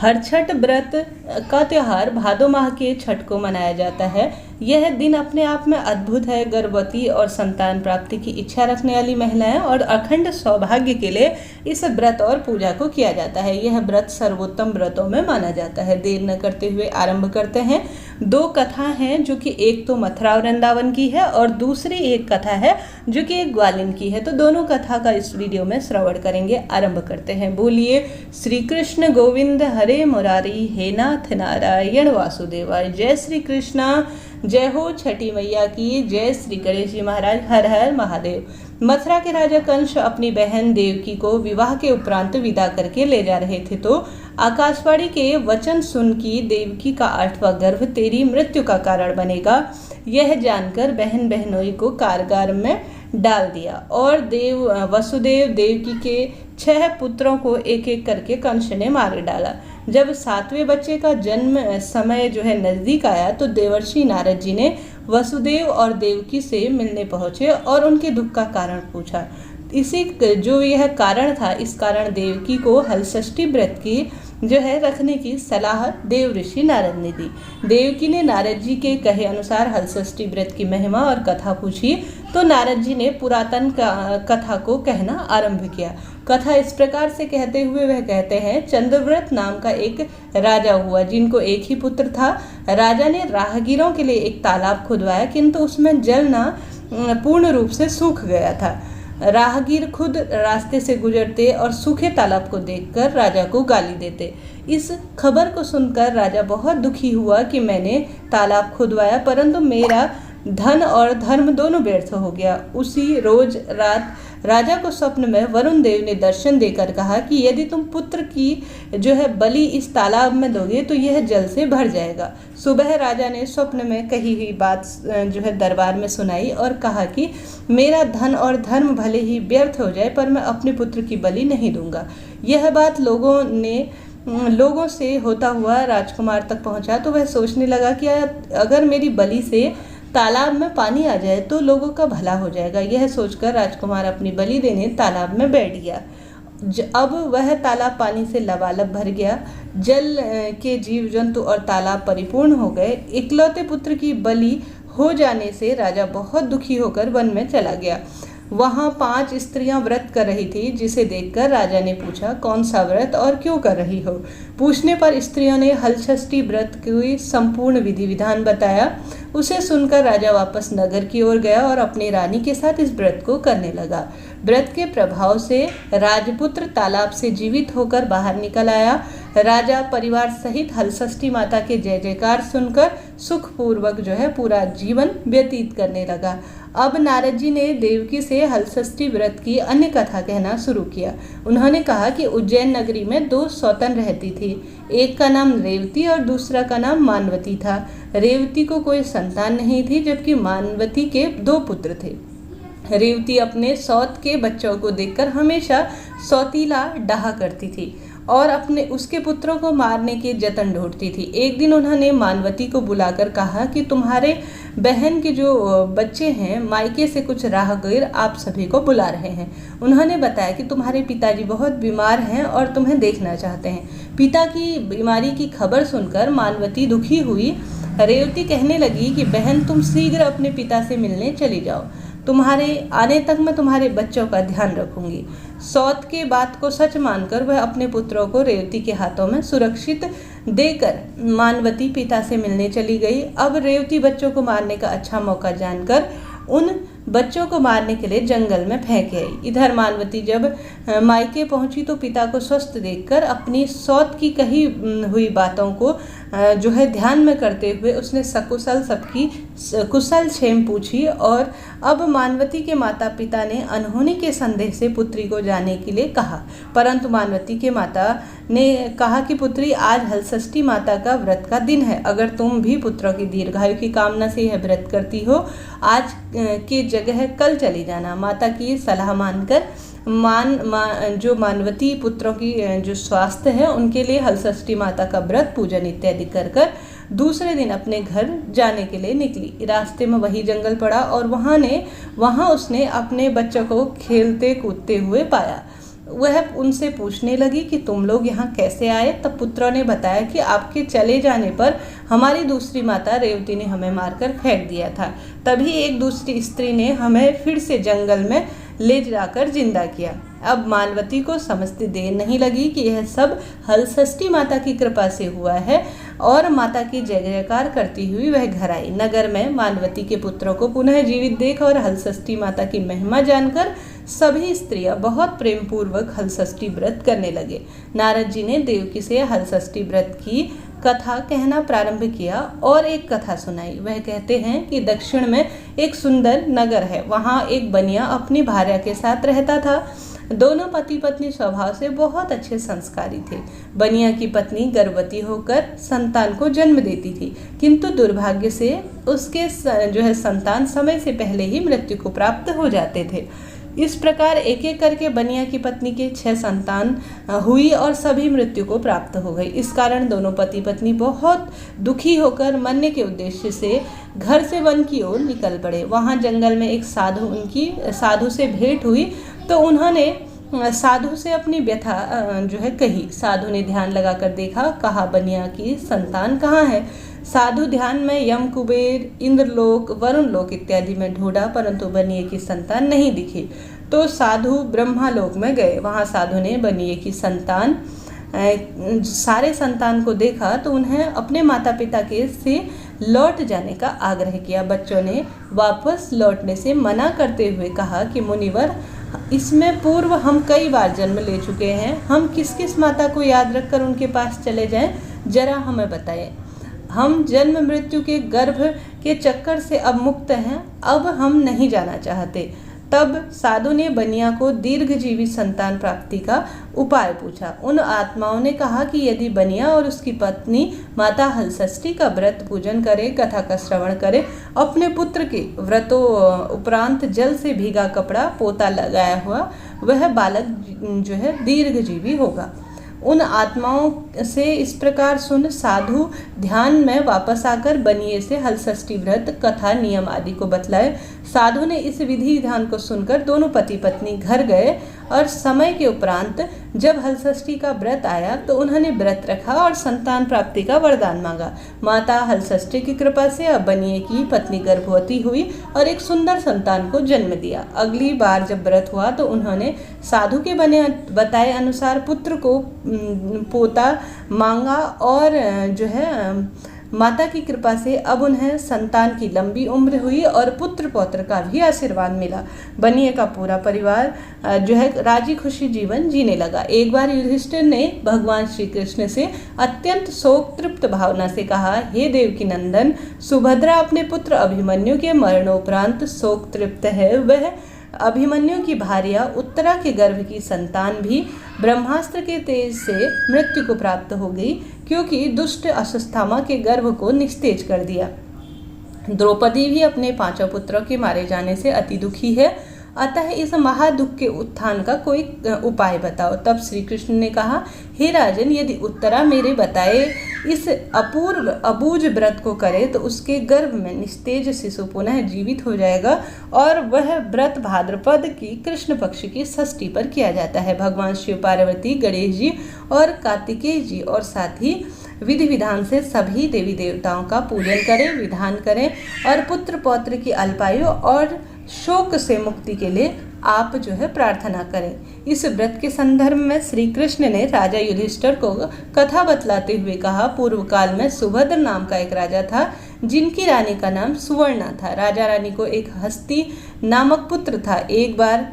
हर छठ व्रत का त्योहार भादो माह के छठ को मनाया जाता है। यह दिन अपने आप में अद्भुत है। गर्भवती और संतान प्राप्ति की इच्छा रखने वाली महिलाएं और अखंड सौभाग्य के लिए इस व्रत और पूजा को किया जाता है। यह व्रत सर्वोत्तम व्रतों में माना जाता है। देर न करते हुए आरंभ करते हैं। दो कथा हैं, जो कि एक तो मथुरा और वृंदावन की है और दूसरी एक कथा है जो कि एक ग्वालिन की है। तो दोनों कथा का इस वीडियो में श्रवण करेंगे। आरंभ करते हैं। बोलिए श्री कृष्ण गोविंद हरे मुरारी, हे नाथ नारायण वासुदेवाय। जय श्री कृष्णा, जय हो छठी मैया की जय। श्री गणेश जी महाराज, हर हर महादेव। मथुरा के राजा कंस अपनी बहन देवकी को विवाह के उपरांत विदा करके ले जा रहे थे, तो आकाशवाणी के वचन सुन की देवकी का 8वां गर्भ तेरी मृत्यु का कारण बनेगा, यह जानकर बहन बहनोई को कारागार में डाल दिया और वसुदेव देवकी के 6 पुत्रों को एक एक करके कंस ने मार डाला। जब 7वें बच्चे का जन्म समय नजदीक आया, तो देवर्षि नारद जी ने वसुदेव और देवकी से मिलने पहुंचे और उनके दुख का कारण पूछा। इसी जो यह कारण था, इस कारण देवकी को हलषष्ठी व्रत की रखने की सलाह देव ऋषि नारद ने दी। देवकी ने नारद जी के कहे अनुसार हलषष्ठी व्रत की महिमा और कथा पूछी, तो नारद जी ने पुरातन कथा को कहना आरंभ किया। कथा इस प्रकार से कहते हुए वह कहते हैं, चंद्रव्रत नाम का एक राजा हुआ, जिनको एक ही पुत्र था। राजा ने राहगीरों के लिए एक तालाब खुदवाया, किंतु उसमें जल न पूर्ण रूप से सूख गया था। राहगीर खुद रास्ते से गुजरते और सूखे तालाब को देखकर राजा को गाली देते। इस खबर को सुनकर राजा बहुत दुखी हुआ कि मैंने तालाब खुदवाया, परंतु मेरा धन और धर्म दोनों व्यर्थ हो गया। उसी रोज रात राजा को स्वप्न में वरुण देव ने दर्शन देकर कहा कि यदि तुम पुत्र की बलि इस तालाब में दोगे तो यह जल से भर जाएगा। सुबह राजा ने स्वप्न में कही हुई बात दरबार में सुनाई और कहा कि मेरा धन और धर्म भले ही व्यर्थ हो जाए, पर मैं अपने पुत्र की बलि नहीं दूंगा। यह बात लोगों से होता हुआ राजकुमार तक पहुंचा, तो वह सोचने लगा कि अगर मेरी बलि से तालाब में पानी आ जाए तो लोगों का भला हो जाएगा। यह सोचकर राजकुमार अपनी बलि देने तालाब में बैठ गया। अब वह तालाब पानी से लबालब भर गया। जल के जीव जंतु और तालाब परिपूर्ण हो गए। इकलौते पुत्र की बलि हो जाने से राजा बहुत दुखी होकर वन में चला गया। वहाँ 5 स्त्रियां व्रत कर रही थी, जिसे देखकर राजा ने पूछा, कौन सा व्रत और क्यों कर रही हो? पूछने पर स्त्रियों ने हलषष्ठी व्रत की संपूर्ण विधि विधान बताया। उसे सुनकर राजा वापस नगर की ओर गया और अपनी रानी के साथ इस व्रत को करने लगा। व्रत के प्रभाव से राजपुत्र तालाब से जीवित होकर बाहर निकल आया। राजा परिवार सहित हलषष्ठी माता के जय जयकार सुनकर सुखपूर्वक पूरा जीवन व्यतीत करने लगा। अब नारद जी ने देवकी से हलषष्ठी व्रत की अन्य कथा कहना शुरू किया। उन्होंने कहा कि उज्जैन नगरी में 2 सौतन रहती थी। एक का नाम रेवती और दूसरा का नाम मानवती था। रेवती को कोई संतान नहीं थी, जबकि मानवती के 2 पुत्र थे। रेवती अपने सौत के बच्चों को देखकर हमेशा सौतीला डहा करती थी और उसके पुत्रों को मारने के जतन ढूंढती थी। एक दिन उन्होंने मानवती को बुलाकर कहा कि तुम्हारे बहन के जो बच्चे हैं, मायके से कुछ राहगीर आप सभी को बुला रहे हैं। उन्होंने बताया कि तुम्हारे पिताजी बहुत बीमार हैं और तुम्हें देखना चाहते हैं। पिता की बीमारी की खबर सुनकर मानवती दुखी हुई। रेवती कहने लगी कि बहन, तुम शीघ्र अपने पिता से मिलने चली जाओ। तुम्हारे आने तक मैं तुम्हारे बच्चों का ध्यान रखूंगी। सौत के बात को सच मानकर वह अपने पुत्रों को रेवती के हाथों में सुरक्षित देकर मानवती पिता से मिलने चली गई। अब रेवती बच्चों को मारने का अच्छा मौका जानकर उन बच्चों को मारने के लिए जंगल में फेंक आई। इधर मानवती जब मायके पहुंची तो पिता को स्वस्थ देखकर अपनी सौत की कही हुई बातों को ध्यान में करते हुए उसने सकुशल सबकी कुशल क्षेम पूछी। और अब मानवती के माता पिता ने अनहोनी के संदेह से पुत्री को जाने के लिए कहा, परंतु मानवती के माता ने कहा कि पुत्री, आज हलषष्ठी माता का व्रत का दिन है। अगर तुम भी पुत्रों की दीर्घायु की कामना से यह व्रत करती हो, आज के जगह कल चली जाना। माता की सलाह मानकर मानवती पुत्रों की जो स्वास्थ्य है उनके लिए हलषष्ठी माता का व्रत पूजन इत्यादि कर दूसरे दिन अपने घर जाने के लिए निकली। रास्ते में वही जंगल पड़ा और वहाँ उसने अपने बच्चों को खेलते कूदते हुए पाया। वह उनसे पूछने लगी कि तुम लोग यहाँ कैसे आए। तब पुत्रों ने बताया कि आपके चले जाने पर हमारी दूसरी माता रेवती ने हमें मारकर फेंक दिया था। तभी एक दूसरी स्त्री ने हमें फिर से जंगल में ले जाकर जिंदा किया। अब मानवती को समझती देर नहीं लगी कि यह सब हलषष्ठी माता की कृपा से हुआ है और माता की जय जयकार करती हुई वह घर आई। नगर में मानवती के पुत्रों को पुनः जीवित देख और हलषष्ठी माता की महिमा जानकर सभी स्त्रियां बहुत प्रेम पूर्वक हलषष्ठी व्रत करने लगे। नारद जी ने देवकी से हलषष्ठी व्रत की कथा कहना प्रारंभ किया और एक कथा सुनाई। वह कहते हैं कि दक्षिण में एक सुंदर नगर है। वहाँ एक बनिया अपनी भार्या के साथ रहता था। दोनों पति पत्नी स्वभाव से बहुत अच्छे संस्कारी थे। बनिया की पत्नी गर्भवती होकर संतान को जन्म देती थी, किंतु दुर्भाग्य से उसके संतान समय से पहले ही मृत्यु को प्राप्त हो जाते थे। इस प्रकार एक एक करके बनिया की पत्नी के 6 संतान हुई और सभी मृत्यु को प्राप्त हो गई। इस कारण दोनों पति पत्नी बहुत दुखी होकर मरने के उद्देश्य से घर से वन की ओर निकल पड़े। वहाँ जंगल में एक साधु से भेंट हुई तो उन्होंने साधु से अपनी व्यथा कही। साधु ने ध्यान लगाकर देखा, कहा बनिया की संतान कहाँ है। साधु ध्यान में यम, कुबेर, इंद्रलोक, वरुण लोक इत्यादि में ढूंढा, परंतु बनिए की संतान नहीं दिखी। तो साधु ब्रह्मालोक में गए। वहाँ साधु ने बनिए की सारे संतान को देखा तो उन्हें अपने माता पिता के से लौट जाने का आग्रह किया। बच्चों ने वापस लौटने से मना करते हुए कहा कि मुनिवर, इसमें पूर्व हम कई बार जन्म ले चुके हैं। हम किस किस माता को याद रखकर उनके पास चले जाएं, जरा हमें बताएं। हम जन्म मृत्यु के गर्भ के चक्कर से अब मुक्त हैं, अब हम नहीं जाना चाहते। तब साधु ने बनिया को दीर्घजीवी संतान प्राप्ति का उपाय पूछा। उन आत्माओं ने कहा कि यदि बनिया और उसकी पत्नी माता हलषष्ठी का व्रत पूजन करे, कथा का श्रवण करे, अपने पुत्र के व्रतों उपरांत जल से भीगा कपड़ा पोता लगाया हुआ, वह बालक दीर्घजीवी होगा। उन आत्माओं से इस प्रकार सुन साधु ध्यान में वापस आकर बनिए से हलषष्ठी व्रत कथा नियम आदि को बतलाए। साधु ने इस विधि विधान को सुनकर दोनों पति पत्नी घर गए और समय के उपरांत जब हलषष्ठी का व्रत आया तो उन्होंने व्रत रखा और संतान प्राप्ति का वरदान मांगा। माता हलषष्ठी की कृपा से अब बनिए की पत्नी गर्भवती हुई और एक सुंदर संतान को जन्म दिया। अगली बार जब व्रत हुआ तो उन्होंने साधु के बताए अनुसार पुत्र को पोता मांगा और माता की कृपा से अब उन्हें संतान की लंबी उम्र हुई और पुत्र पौत्र का भी आशीर्वाद मिला। बनिए का पूरा परिवार राजी खुशी जीवन जीने लगा। एक बार युधिष्ठिर ने भगवान श्री कृष्ण से अत्यंत शोक तृप्त भावना से कहा, हे देवकी नंदन, सुभद्रा अपने पुत्र अभिमन्यु के मरणोपरांत शोक तृप्त है। वह अभिमन्यु की भार्या उत्तरा के गर्भ की संतान भी ब्रह्मास्त्र के तेज से मृत्यु को प्राप्त हो गई, क्योंकि दुष्ट अश्वत्थामा के गर्भ को निस्तेज कर दिया। द्रौपदी भी अपने 5 पुत्रों के मारे जाने से अति दुखी है, अतः इस महादुख के उत्थान का कोई उपाय बताओ। तब श्री कृष्ण ने कहा, हे राजन, यदि उत्तरा मेरे बताए इस अपूर्व अबूझ व्रत को करे तो उसके गर्भ में निस्तेज शिशु पुनः जीवित हो जाएगा और वह व्रत भाद्रपद की कृष्ण पक्ष की षष्ठी पर किया जाता है। भगवान शिव, पार्वती, गणेश जी और कार्तिकेय जी और साथ ही विधि विधान से सभी देवी देवताओं का पूजन करें, विधान करें और पुत्र पौत्र की अल्पायु और शोक से मुक्ति के लिए आप प्रार्थना करें। इस व्रत के संदर्भ में श्री कृष्ण ने राजा युधिष्ठिर को कथा बतलाते हुए कहा, पूर्व काल में सुभद्र नाम का एक राजा था, जिनकी रानी का नाम सुवर्णा था। राजा रानी को एक हस्ती नामक पुत्र था। एक बार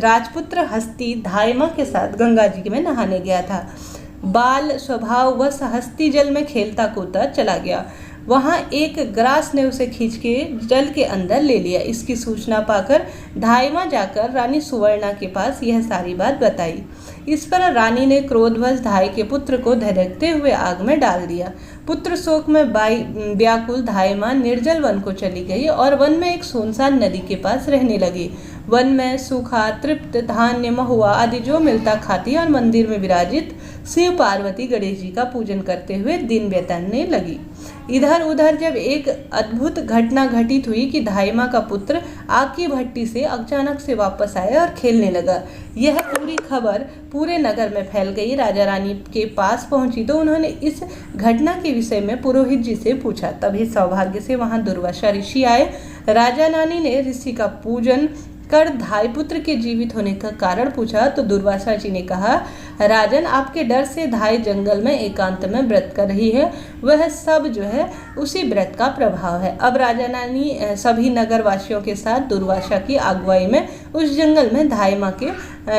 राजपुत्र हस्ती धायमा के साथ गंगा जी में नहाने गया था। बाल स्वभाव वश हस्ती जल में खेलता कूदता चला गया। वहाँ एक ग्रास ने उसे खींच के जल के अंदर ले लिया। इसकी सूचना पाकर धायमा जाकर रानी सुवर्णा के पास यह सारी बात बताई। इस पर रानी ने क्रोधवश धाय के पुत्र को धड़कते हुए आग में डाल दिया। पुत्र शोक में व्याकुल धायमा निर्जल वन को चली गई और वन में एक सुनसान नदी के पास रहने लगी। वन में सूखा तृप्त धान्य, महुआ आदि जो मिलता खाती और मंदिर में विराजित शिव, पार्वती, गणेश जी का पूजन करते हुए दिन बिताने लगी। इधर उधर जब एक अद्भुत घटना घटित हुई कि धाइमा का पुत्र आग की भट्टी से अचानक से वापस आया और खेलने लगा। यह पूरी खबर पूरे नगर में फैल गई। राजा रानी के पास पहुंची तो उन्होंने इस घटना के विषय में पुरोहित जी से पूछा। तभी सौभाग्य से वहां दुर्वासा ऋषि आए। राजा रानी ने ऋषि का पूजन कर धाई पुत्र के जीवित होने का कारण पूछा तो दुर्वासा जी ने कहा, राजन, आपके डर से धाई जंगल में एकांत में व्रत कर रही है। वह सब जो है उसी व्रत का प्रभाव है। अब राजा रानी सभी नगर वासियों के साथ दुर्वासा की अगुवाई में उस जंगल में धाई माँ के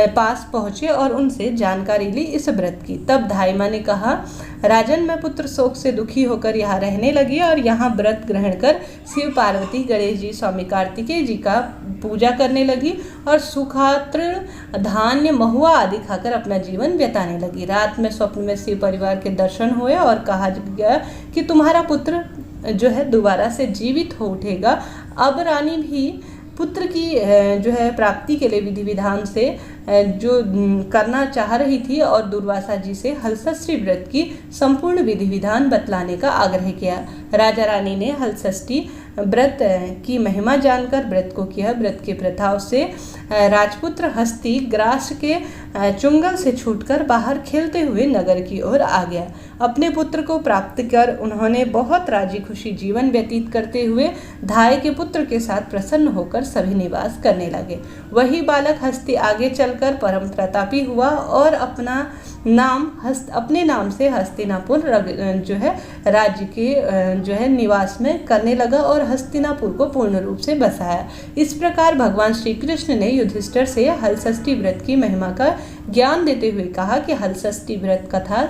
पास पहुंचे और उनसे जानकारी ली इस व्रत की। तब धाई माँ ने कहा, राजन, मैं पुत्र शोक से दुखी होकर यहाँ रहने लगी और यहाँ व्रत ग्रहण कर शिव पार्वती, गणेश जी, स्वामी कार्तिकेय जी का पूजा करने लगी और सुखात्र, धान्य, महुआ आदि खाकर अपना जीवन बिताने लगी। रात में स्वप्न में शिव परिवार के दर्शन हुए और कहा गया कि तुम्हारा पुत्र जो है दोबारा से जीवित हो उठेगा। अब रानी भी पुत्र की जो है प्राप्ति के लिए विधि विधान से जो करना चाह रही थी और दुर्वासा जी से हलषष्ठी व्रत की संपूर्ण विधि विधान बतलाने का आग्रह किया। राजा रानी ने हलषष्ठी व्रत की महिमा जानकर व्रत को किया। व्रत की प्रथाओं से राजपुत्र हस्ती ग्रास के चुंगल से छूटकर बाहर खेलते हुए नगर की ओर आ गया। अपने पुत्र को प्राप्त कर उन्होंने बहुत राजी खुशी जीवन व्यतीत करते हुए धाई के पुत्र के साथ प्रसन्न होकर सभी निवास करने लगे। वही बालक हस्ती आगे चलकर परम प्रतापी हुआ और अपने नाम से हस्तिनापुर जो है राज्य के जो है निवास में करने लगा और हस्तिनापुर को पूर्ण रूप से बसाया। इस प्रकार भगवान श्री कृष्ण ने युधिष्ठिर से हलषष्ठी व्रत की महिमा का ज्ञान देते हुए कहा कि हलषष्ठी व्रत कथा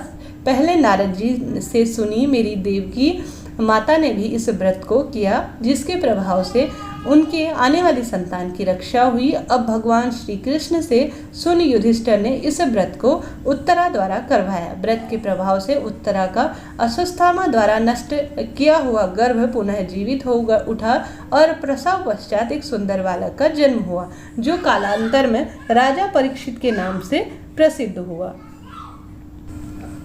पहले नारद जी से सुनी। मेरी देवकी माता ने भी इस व्रत को किया, जिसके प्रभाव से उनके आने वाली संतान की रक्षा हुई। अब भगवान श्री कृष्ण से सुन युधिष्ठिर ने इस व्रत को उत्तरा द्वारा करवाया। व्रत के प्रभाव से उत्तरा का अश्वत्थामा द्वारा नष्ट किया हुआ गर्भ पुनः जीवित हो उठा और प्रसव पश्चात एक सुंदर बालक का जन्म हुआ, जो कालांतर में राजा परीक्षित के नाम से प्रसिद्ध हुआ।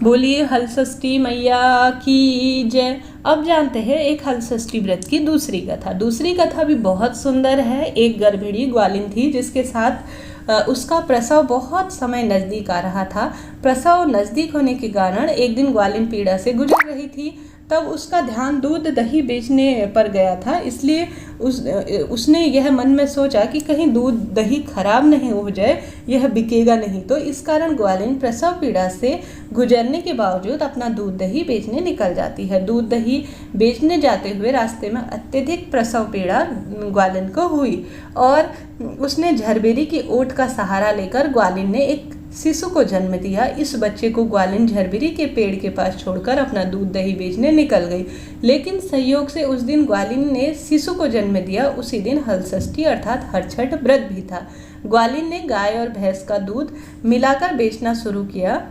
बोलिए हलषष्ठी मैया की जय। अब जानते हैं एक हलषष्ठी व्रत की दूसरी कथा। दूसरी कथा भी बहुत सुंदर है। एक गर्भिणी ग्वालिन थी जिसके साथ उसका प्रसव बहुत समय नज़दीक आ रहा था। प्रसव नज़दीक होने के कारण एक दिन ग्वालिन पीड़ा से गुजर रही थी। तब उसका ध्यान दूध दही बेचने पर गया था, इसलिए उसने यह मन में सोचा कि कहीं दूध दही खराब नहीं हो जाए, यह बिकेगा नहीं। तो इस कारण ग्वालिन प्रसव पीड़ा से गुजरने के बावजूद अपना दूध दही बेचने निकल जाती है। दूध दही बेचने जाते हुए रास्ते में अत्यधिक प्रसव पीड़ा ग्वालिन को हुई और उसने झरबेरी की ओट का सहारा लेकर ग्वालिन ने एक शिशु को जन्म दिया। इस बच्चे को ग्वालिन झरबेरी के पेड़ के पास छोड़कर अपना दूध दही बेचने निकल गई। लेकिन संयोग से उस दिन ग्वालिन ने शिशु को जन्म दिया। उसी दिन हलषष्ठी अर्थात हरछठ व्रत भी था। ग्वालिन ने गाय और भैंस का दूध मिलाकर बेचना शुरू किया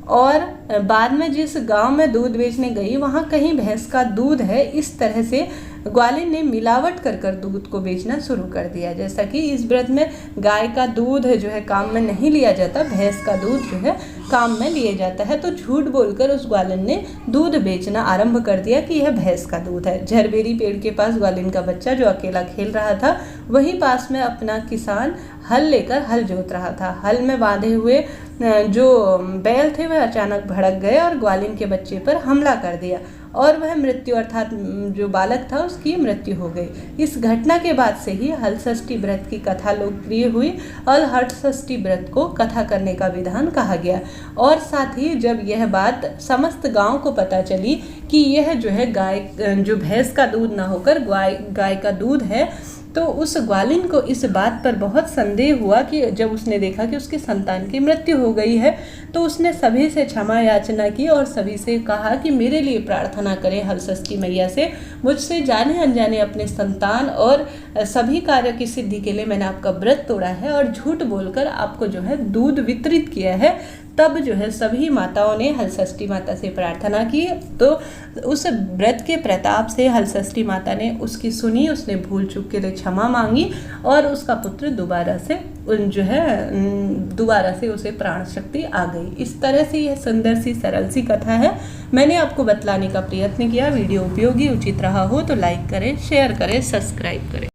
और बाद में जिस गांव में दूध बेचने गई वहां कहीं भैंस का दूध है। इस तरह से ग्वालिन ने मिलावट कर दूध को बेचना शुरू कर दिया। जैसा कि इस व्रत में गाय का दूध जो है काम में नहीं लिया जाता, भैंस का दूध जो है काम में लिया जाता है। तो झूठ बोलकर उस ग्वालिन ने दूध बेचना आरंभ कर दिया कि यह भैंस का दूध है। झरबेरी पेड़ के पास ग्वालिन का बच्चा जो अकेला खेल रहा था, वहीं पास में अपना किसान हल लेकर हल जोत रहा था। हल में बांधे हुए जो बैल थे वह अचानक भड़क गए और ग्वालिन के बच्चे पर हमला कर दिया और वह मृत्यु अर्थात जो बालक था उसकी मृत्यु हो गई। इस घटना के बाद से ही हलषष्ठी व्रत की कथा लोकप्रिय हुई और हलषष्ठी व्रत को कथा करने का विधान कहा गया। और साथ ही जब यह बात समस्त गांव को पता चली कि यह जो है गाय जो भैंस का दूध ना होकर गाय का दूध है, तो उस ग्वालिन को इस बात पर बहुत संदेह हुआ कि जब उसने देखा कि उसकी संतान की मृत्यु हो गई है, तो उसने सभी से क्षमा याचना की और सभी से कहा कि मेरे लिए प्रार्थना करें हलषष्ठी मैया से। मुझसे जाने अनजाने अपने संतान और सभी कार्य की सिद्धि के लिए मैंने आपका व्रत तोड़ा है और झूठ बोलकर आपको जो है दूध वितरित किया है। तब जो है सभी माताओं ने हलषष्ठी माता से प्रार्थना की। तो उस व्रत के प्रताप से हलषष्ठी माता ने उसकी सुनी, उसने भूल चूक के लिए क्षमा मांगी और उसका पुत्र दोबारा से उसे प्राण शक्ति आ गई। इस तरह से यह सुंदर सी सरल सी कथा है। मैंने आपको बतलाने का प्रयत्न किया। वीडियो उपयोगी उचित रहा हो तो लाइक करें, शेयर करें, सब्सक्राइब करें।